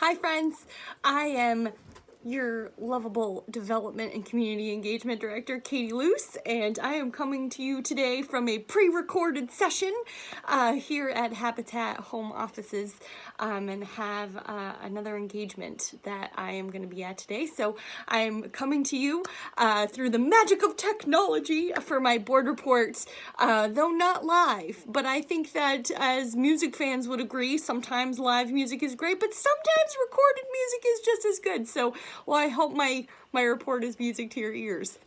Hi friends, I am your lovable development and community engagement director, Katie Luce, and I am coming to you today from a pre-recorded session here at Habitat Home Offices and have another engagement that I am going to be at today. So I'm coming to you through the magic of technology for my board reports, though not live. But I think that as music fans would agree, sometimes live music is great, but sometimes recorded music is just as good. So, well, I hope my report is music to your ears.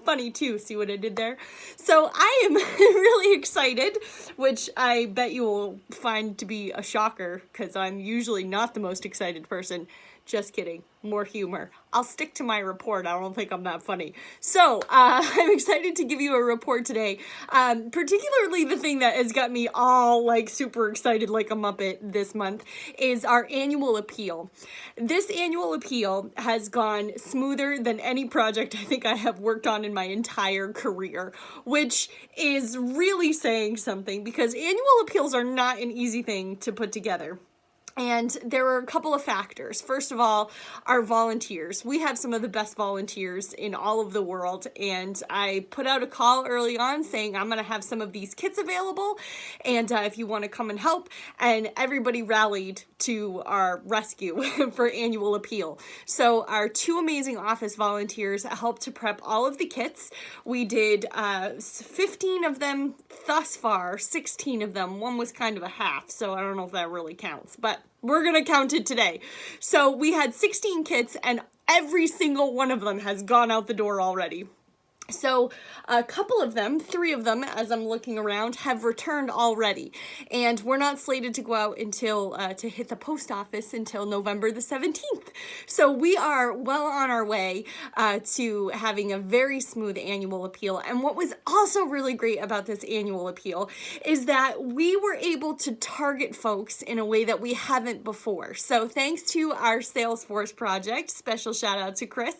Funny too, see what I did there? So I am really excited, which I bet you will find to be a shocker because I'm usually not the most excited person. Just kidding, more humor. I'll stick to my report. I don't think I'm that funny. So I'm excited to give you a report today. Particularly the thing that has got me all like super excited like a Muppet this month is our annual appeal. This annual appeal has gone smoother than any project I think I have worked on in my entire career, which is really saying something because annual appeals are not an easy thing to put together. And there are a couple of factors. First of all, our volunteers. We have some of the best volunteers in all of the world. And I put out a call early on saying I'm going to have some of these kits available. And if you want to come and help. And everybody rallied to our rescue for annual appeal. So our two amazing office volunteers helped to prep all of the kits. We did 15 of them thus far, 16 of them. One was kind of a half, so I don't know if that really counts. But we're going to count it today. So we had 16 kits and every single one of them has gone out the door already. So a couple of them, 3 of them, as I'm looking around, have returned already. And we're not slated to go out until, to hit the post office until November the 17th. So we are well on our way to having a very smooth annual appeal. And what was also really great about this annual appeal is that we were able to target folks in a way that we haven't before. So thanks to our Salesforce project, special shout out to Chris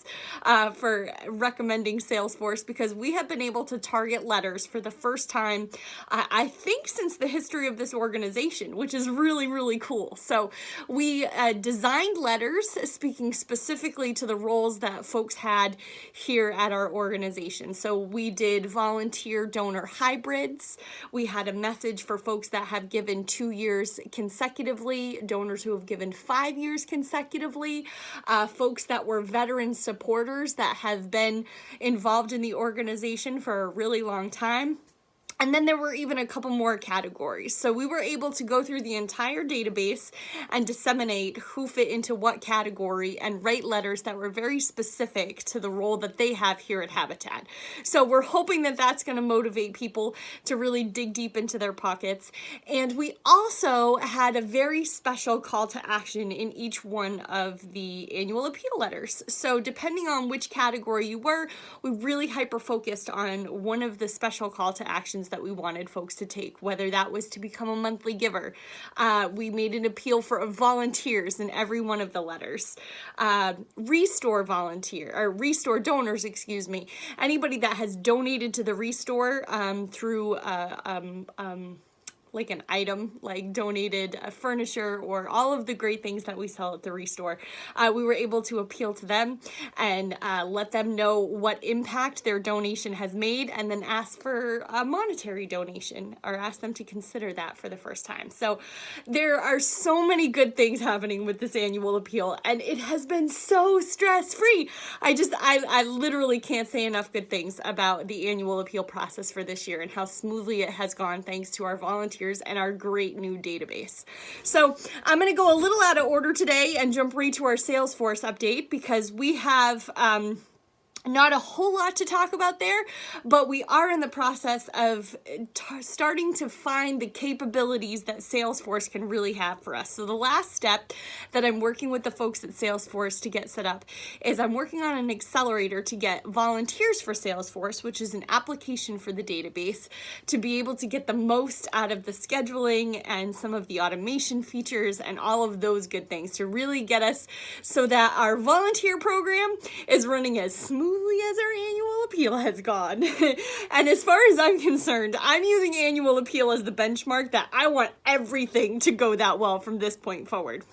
for recommending Salesforce, because we have been able to target letters for the first time, I think, since the history of this organization, which is really, really cool. So we designed letters speaking specifically to the roles that folks had here at our organization. So we did volunteer donor hybrids. We had a message for folks that have given 2 years consecutively, donors who have given 5 years consecutively, folks that were veteran supporters that have been involved in the organization for a really long time. And then there were even a couple more categories. So we were able to go through the entire database and disseminate who fit into what category and write letters that were very specific to the role that they have here at Habitat. So we're hoping that that's going to motivate people to really dig deep into their pockets. And we also had a very special call to action in each one of the annual appeal letters. So depending on which category you were, we really hyper-focused on one of the special call to actions that we wanted folks to take, whether that was to become a monthly giver. We made an appeal for volunteers in every one of the letters. Restore donors, excuse me. Anybody that has donated to the Restore through like an item, like donated furniture or all of the great things that we sell at the Restore. We were able to appeal to them and let them know what impact their donation has made, and then ask for a monetary donation or ask them to consider that for the first time. So there are so many good things happening with this annual appeal, and it has been so stress-free. I literally can't say enough good things about the annual appeal process for this year and how smoothly it has gone thanks to our volunteers and our great new database. So I'm going to go a little out of order today and jump right to our Salesforce update because we have not a whole lot to talk about there, but we are in the process of starting to find the capabilities that Salesforce can really have for us. So the last step that I'm working with the folks at Salesforce to get set up is I'm working on an accelerator to get volunteers for Salesforce, which is an application for the database, to be able to get the most out of the scheduling and some of the automation features and all of those good things to really get us so that our volunteer program is running as smoothly as our annual appeal has gone. And as far as I'm concerned, I'm using annual appeal as the benchmark that I want everything to go that well from this point forward.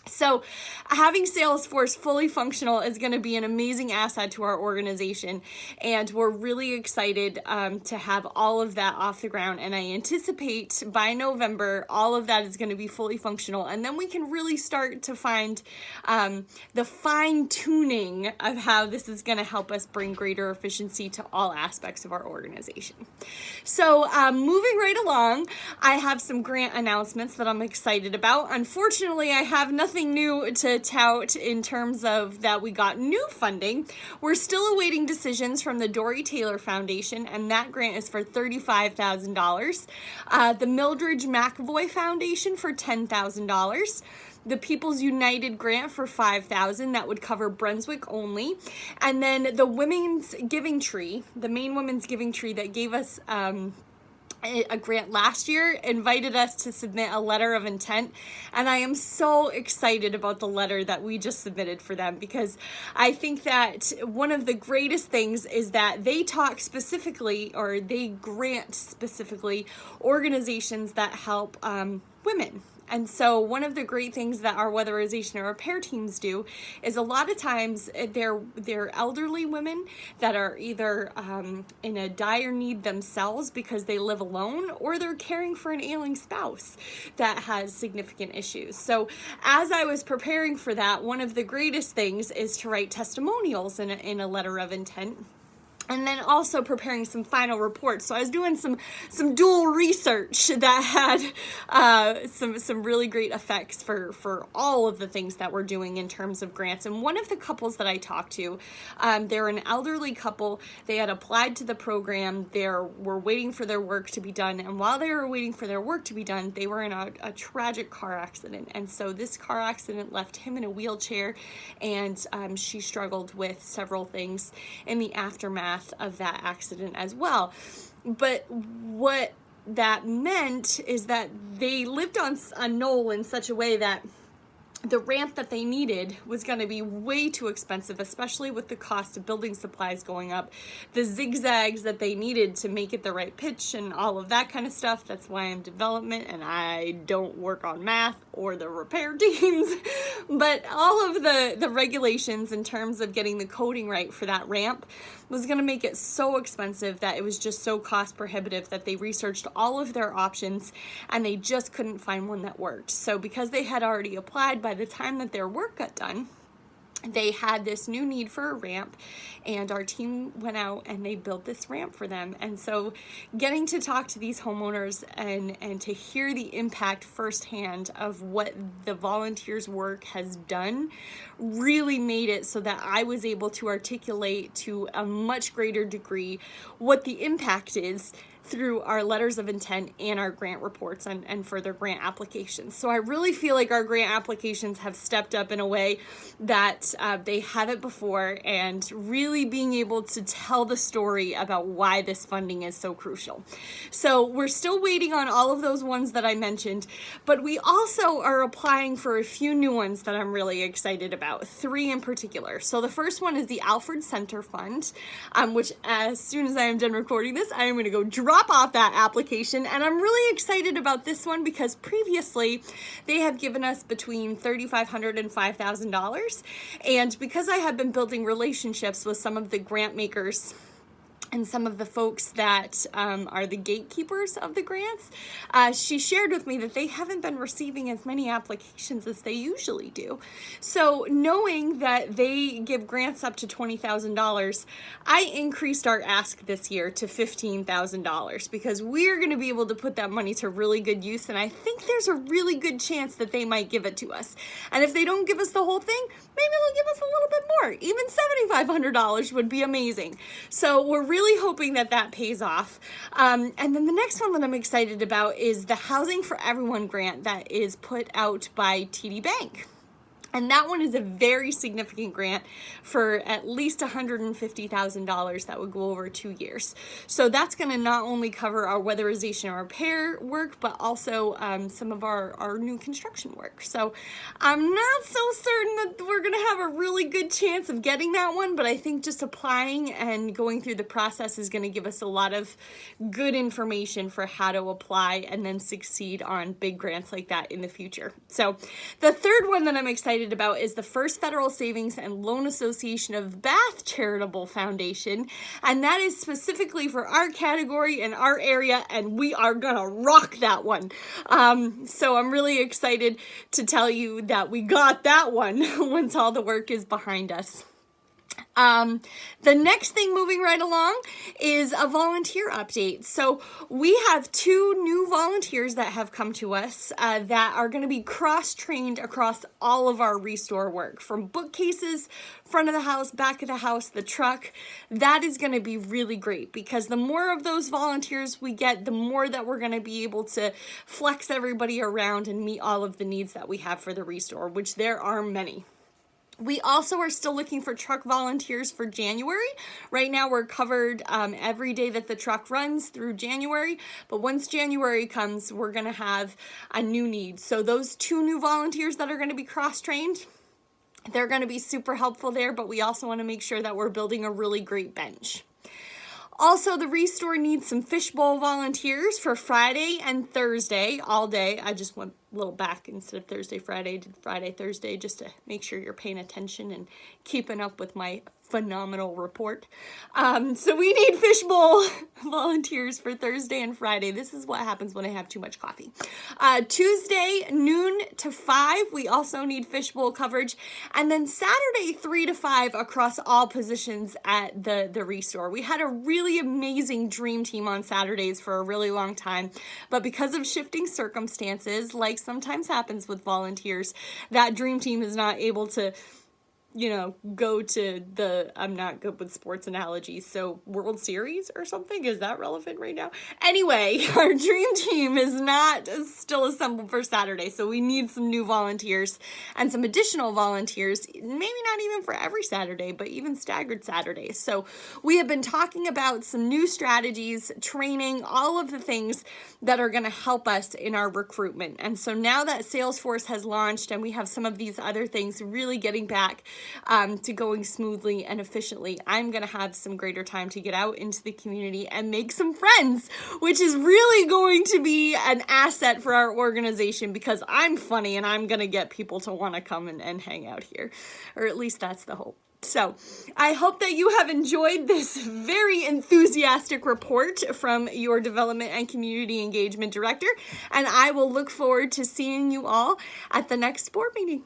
So having Salesforce fully functional is going to be an amazing asset to our organization, and we're really excited to have all of that off the ground, and I anticipate by November all of that is going to be fully functional, and then we can really start to find the fine-tuning of how this is going to help us bring greater efficiency to all aspects of our organization. So moving right along, I have some grant announcements that I'm excited about. Unfortunately, I have nothing new to tout in terms of that we got new funding. We're still awaiting decisions from the Dory Taylor Foundation, and that grant is for $35,000. The Mildred McAvoy Foundation for $10,000. The People's United grant for $5,000, that would cover Brunswick only. And then the Women's Giving Tree, the Maine Women's Giving Tree that gave us a grant last year, invited us to submit a letter of intent, and I am so excited about the letter that we just submitted for them, because I think that one of the greatest things is that they talk specifically, or they grant specifically, organizations that help women. And so one of the great things that our weatherization and repair teams do is a lot of times they're elderly women that are either in a dire need themselves because they live alone, or they're caring for an ailing spouse that has significant issues. So as I was preparing for that, one of the greatest things is to write testimonials in a letter of intent. And then also preparing some final reports. So I was doing some dual research that had some really great effects for all of the things that we're doing in terms of grants. And one of the couples that I talked to, they're an elderly couple. They had applied to the program. They were waiting for their work to be done. And while they were waiting for their work to be done, they were in a tragic car accident. And so this car accident left him in a wheelchair, and she struggled with several things in the aftermath of that accident as well. But what that meant is that they lived on a knoll in such a way that the ramp that they needed was going to be way too expensive, especially with the cost of building supplies going up, the zigzags that they needed to make it the right pitch and all of that kind of stuff. That's why I'm development and I don't work on math or the repair teams. But all of the regulations in terms of getting the coding right for that ramp was going to make it so expensive that it was just so cost prohibitive that they researched all of their options and they just couldn't find one that worked. So because they had already applied, by the time that their work got done, they had this new need for a ramp, and our team went out and they built this ramp for them. And so getting to talk to these homeowners and to hear the impact firsthand of what the volunteers' work has done really made it so that I was able to articulate to a much greater degree what the impact is through our letters of intent and our grant reports and further grant applications. So I really feel like our grant applications have stepped up in a way that they haven't before, and really being able to tell the story about why this funding is so crucial. So we're still waiting on all of those ones that I mentioned, but we also are applying for a few new ones that I'm really excited about, 3 in particular. So the first one is the Alfred Center Fund, which as soon as I am done recording this, I am going to go drop off that application, and I'm really excited about this one because previously they have given us between $3,500 and $5,000, and because I have been building relationships with some of the grant makers and some of the folks that are the gatekeepers of the grants, she shared with me that they haven't been receiving as many applications as they usually do. So knowing that they give grants up to $20,000, I increased our ask this year to $15,000 because we're going to be able to put that money to really good use, and I think there's a really good chance that they might give it to us. And if they don't give us the whole thing, maybe they'll give us a little bit more. Even $7,500 would be amazing. So we're really hoping that that pays off. And then the next one that I'm excited about is the Housing for Everyone grant that is put out by TD Bank. And that one is a very significant grant for at least $150,000 that would go over 2 years. So that's going to not only cover our weatherization and repair work, but also some of our new construction work. So I'm not so certain that we're going to have a really good chance of getting that one, but I think just applying and going through the process is going to give us a lot of good information for how to apply and then succeed on big grants like that in the future. So the third one that I'm excited about is the First Federal Savings and Loan Association of Bath Charitable Foundation, and that is specifically for our category and our area, and we are gonna rock that one. So I'm really excited to tell you that we got that one once all the work is behind us. The next thing moving right along is a volunteer update. So we have 2 new volunteers that have come to us that are going to be cross-trained across all of our restore work, from bookcases, front of the house, back of the house, the truck. That is going to be really great, because the more of those volunteers we get, the more that we're going to be able to flex everybody around and meet all of the needs that we have for the restore, which there are many. We also are still looking for truck volunteers for January. Right now we're covered every day that the truck runs through January, but once January comes, we're going to have a new need. So those 2 new volunteers that are going to be cross-trained, they're going to be super helpful there, but we also want to make sure that we're building a really great bench. Also, the restore needs some fishbowl volunteers for Friday and Thursday all day. I just went a little back, instead of Thursday, Friday, did Friday, Thursday, just to make sure you're paying attention and keeping up with my phenomenal report. So we need fishbowl volunteers for Thursday and Friday. This is what happens when I have too much coffee. Tuesday, noon to 5, we also need fishbowl coverage. And then Saturday, 3 to 5 across all positions at the restore. We had a really amazing dream team on Saturdays for a really long time, but because of shifting circumstances, like sometimes happens with volunteers, that dream team is not able to, you know, go to the, I'm not good with sports analogies, so World Series or something, is that relevant right now? Anyway, our dream team is not still assembled for Saturday, so we need some new volunteers and some additional volunteers, maybe not even for every Saturday, but even staggered Saturdays. So we have been talking about some new strategies, training, all of the things that are going to help us in our recruitment. And so now that Salesforce has launched and we have some of these other things really getting back to going smoothly and efficiently, I'm going to have some greater time to get out into the community and make some friends, which is really going to be an asset for our organization, because I'm funny and I'm going to get people to want to come and hang out here, or at least that's the hope. So I hope that you have enjoyed this very enthusiastic report from your Development and Community Engagement Director, and I will look forward to seeing you all at the next board meeting.